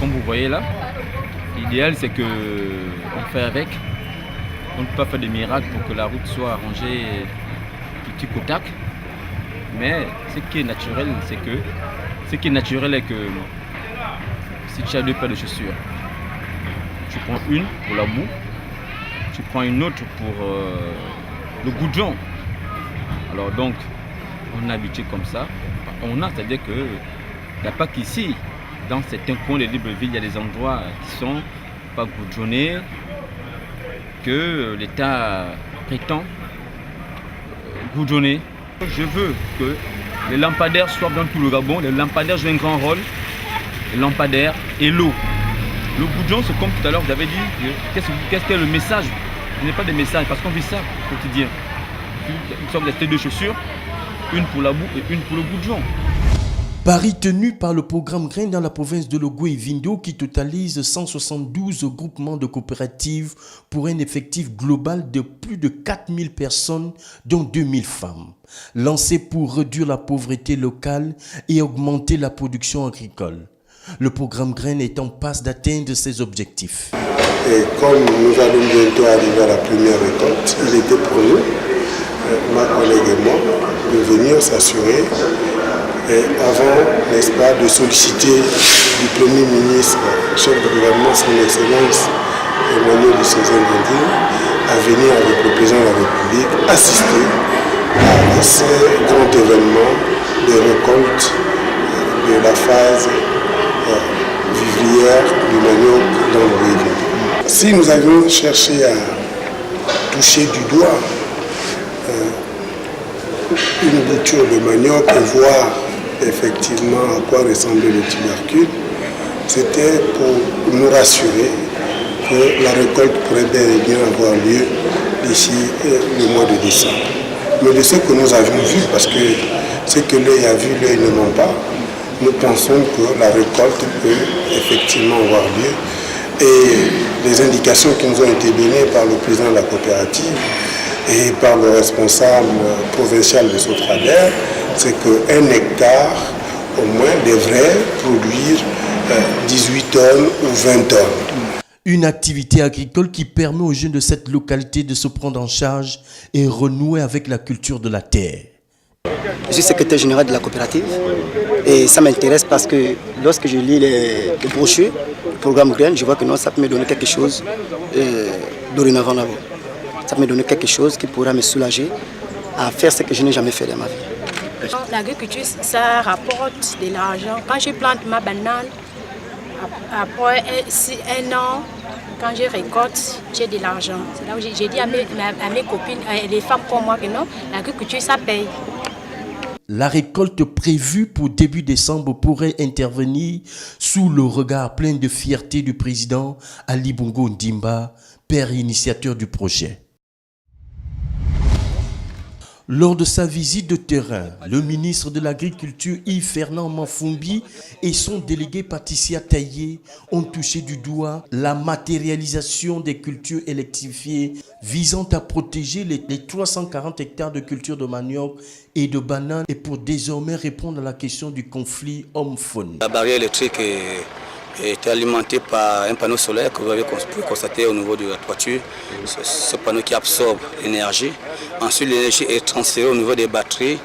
Comme vous voyez là, l'idéal c'est qu'on fait avec. On ne peut pas faire de miracle pour que la route soit arrangée petit côte. Mais ce qui est naturel, c'est que si tu as deux paires de chaussures, tu prends une pour la boue, tu prends une autre pour le goudron. Alors donc, on est habitué comme ça. C'est-à-dire qu'il n'y a pas qu'ici, dans certains coins de Libreville, il y a des endroits qui sont pas goudronnés, que l'État prétend goudronner. Je veux que les lampadaires soient dans tout le Gabon. Les lampadaires jouent un grand rôle. Les lampadaires et l'eau. Le goudron, c'est comme tout à l'heure, vous avez dit, qu'est-ce que le message? Ce n'est pas des messages, parce qu'on vit ça au quotidien. Nous sommes restés deux chaussures, une pour la boue et une pour le goudron. Pari tenu par le programme Grain dans la province de Logou et Vindo qui totalise 172 groupements de coopératives pour un effectif global de plus de 4000 personnes, dont 2000 femmes. Lancé pour réduire la pauvreté locale et augmenter la production agricole. Le programme Grain est en passe d'atteindre ses objectifs. Et comme nous allons bientôt arriver à la première récolte, il était pour nous, ma collègue et moi, de venir s'assurer. Et avant, n'est-ce pas, de solliciter du Premier ministre, chef de gouvernement, son Excellence Emmanuel Dissosène-Nguyen, à venir avec le président de la République assister à ce grand événement de récolte de la phase vivrière du manioc dans le Louisville. Si nous avions cherché à toucher du doigt une bouture de manioc et voir effectivement à quoi ressemblait le tubercule, c'était pour nous rassurer que la récolte pourrait bel et bien avoir lieu d'ici le mois de décembre. Mais de ce que nous avions vu, parce que ce que l'œil a vu, l'œil ne ment pas, nous pensons que la récolte peut effectivement avoir lieu. Et les indications qui nous ont été données par le président de la coopérative et par le responsable provincial de Sotrader, c'est qu'un hectare au moins devrait produire 18 tonnes ou 20 tonnes. Une activité agricole qui permet aux jeunes de cette localité de se prendre en charge et renouer avec la culture de la terre. Je suis secrétaire général de la coopérative et ça m'intéresse parce que lorsque je lis les brochures, le programme Grain, je vois que non, ça peut me donner quelque chose dorénavant d'abord. Ça peut me donner quelque chose qui pourra me soulager à faire ce que je n'ai jamais fait dans ma vie. L'agriculture, ça rapporte de l'argent. Quand je plante ma banane, après un an, quand je récolte, j'ai de l'argent. C'est là où j'ai dit à mes copines, les femmes comme moi, que non, l'agriculture, ça paye. La récolte prévue pour début décembre pourrait intervenir sous le regard plein de fierté du président Ali Bongo Ndimba, père et initiateur du projet. Lors de sa visite de terrain, le ministre de l'Agriculture Yves Fernand Manfoumbi et son délégué Patricia Taillé ont touché du doigt la matérialisation des cultures électrifiées visant à protéger les 340 hectares de cultures de manioc et de bananes et pour désormais répondre à la question du conflit homme-faune. La barrière électrique est alimentée par un panneau solaire que vous avez pu constater au niveau de la toiture. Ce panneau qui absorbe l'énergie. Ensuite, l'énergie est transférée au niveau des batteries.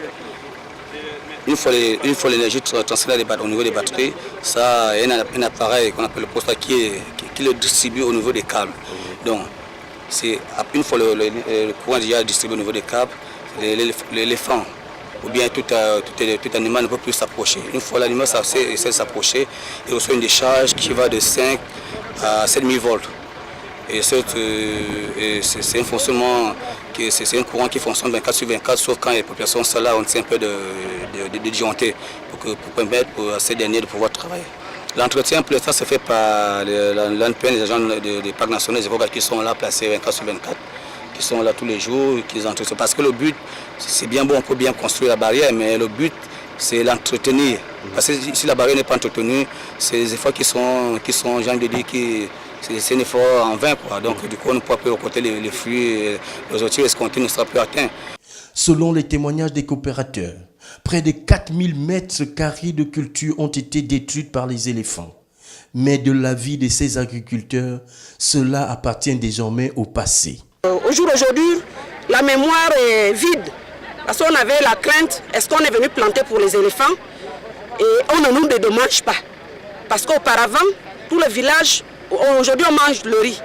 Une fois l'énergie transférée au niveau des batteries, ça il y a un appareil qu'on appelle le posta qui le distribue au niveau des câbles. Donc, une fois le courant déjà distribué au niveau des câbles, l'éléphant ou bien tout animal ne peut plus s'approcher. Une fois l'animal essaie de s'approcher, il reçoit une décharge qui va de 5 à 7000 volts. Et c'est un fonctionnement, c'est un courant qui fonctionne 24 sur 24, sauf quand les populations sont là, on essaie un peu de disjoncter pour permettre à ces derniers de pouvoir travailler. L'entretien pour l'instant se fait par l'ANPN, les agents des parcs nationaux, des qui sont là placés 24 sur 24. Qui sont là tous les jours, qui entretiennent. Parce que le but, c'est bien beau, on peut bien construire la barrière, mais le but, c'est l'entretenir. Parce que si la barrière n'est pas entretenue, c'est des efforts qui sont j'ai envie de dire, c'est un effort en vain, quoi. Donc, du coup, on ne peut plus récolter les fruits, les objectifs escomptés ne sera plus atteint. Selon les témoignages des coopérateurs, près de 4000 mètres carrés de culture ont été détruites par les éléphants. Mais de la vie de ces agriculteurs, cela appartient désormais au passé. Au jour d'aujourd'hui, la mémoire est vide. Parce qu'on avait la crainte, est-ce qu'on est venu planter pour les éléphants? Et on ne nous dédommage pas. Parce qu'auparavant, tout le village, aujourd'hui on mange le riz.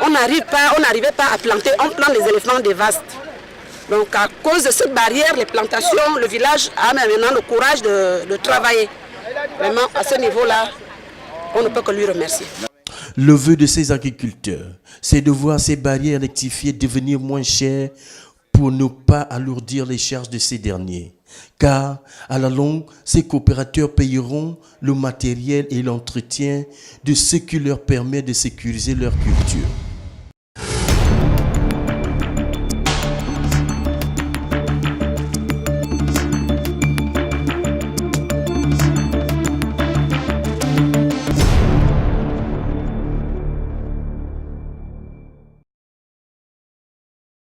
On n'arrivait pas à planter, on plante les éléphants des vastes. Donc à cause de cette barrière, les plantations, le village a maintenant le courage de travailler. Vraiment, à ce niveau-là, on ne peut que lui remercier. Le vœu de ces agriculteurs, c'est de voir ces barrières rectifiées devenir moins chères pour ne pas alourdir les charges de ces derniers. Car, à la longue, ces coopérateurs payeront le matériel et l'entretien de ce qui leur permet de sécuriser leur culture.